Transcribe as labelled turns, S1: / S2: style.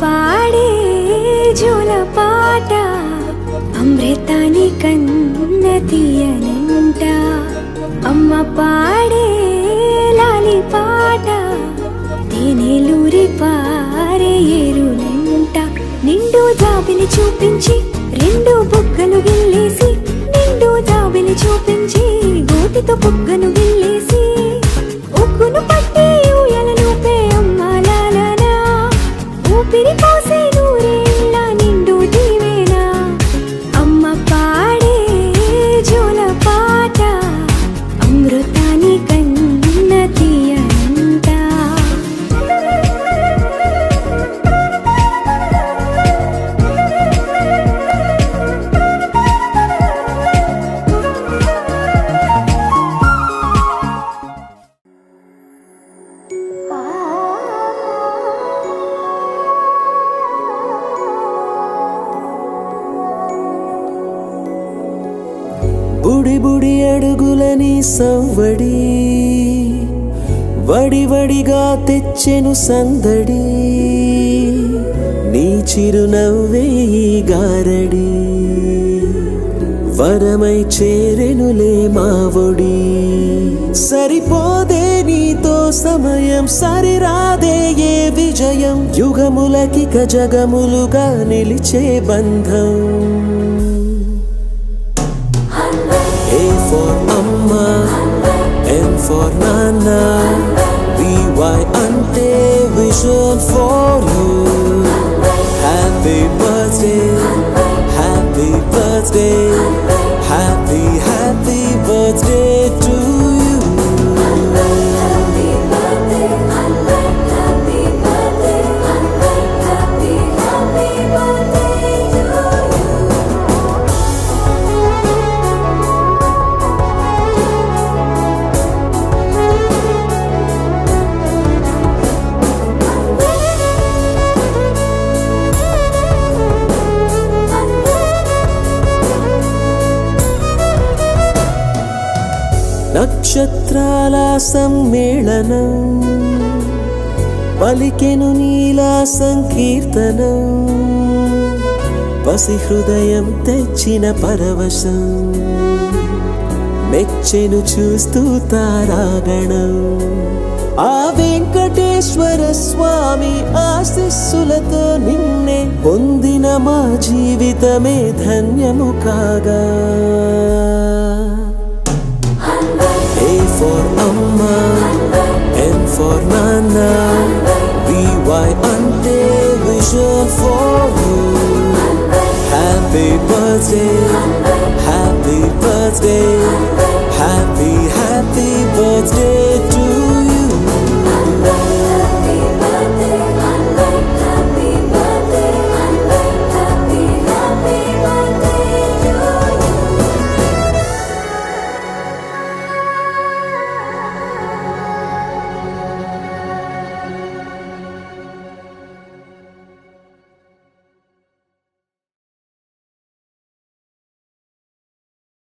S1: పాడే జోల పాట అమృతాని కన్న తీయనంట. అమ్మ పాడే లాలి పాట తేనెలూరి పారే ఏరులంట. నిండు జాబిలి చూపించి రెండు బుగ్గలు గిల్లేసి, నిండు జాబిలి చూపించి గోటితో బుగ్గను గిల్లేసి, ఉగ్గును పట్టి ఊయలను పే అమ్మ లాలనా, ఊపిరి పోసే నూరేళ్ళ నిండు దీవేనా. అమ్మ పాడే జోల పాట అమృతాని కన్న తీయనంట.
S2: బుడి బుడి అడుగులని సవ్వడి, వడి వడిగా తెచ్చెను సందడి, నీ చిరునవ్వే ఈ గారడి, వరమై చేరెనులే మావొడి. సరిపోదే నీతో సమయం, సరిరాదే ఏ విజయం, యుగములకిక జగములుగా నిలిచే బంధం. A for Amma, N for Nana, VY ante vision for you. Happy birthday, happy birthday, happy happy birthday to you. Happy birthday, happy birthday, happy happy birthday to you. నక్షత్రాల సమ్మేళనం పలికెను నీలా సంకీర్తనం, పసి హృదయం తెచ్చిన పరవశం, మెచ్చెను చూస్తూ తారాగణం. ఆ వెంకటేశ్వర స్వామి ఆశీస్సులతో నిన్నే పొందిన మా జీవితమే ధన్యము కాగా. A for Amma, N for Nana, VY ante vision for you. Happy birthday, happy birthday, happy happy birthday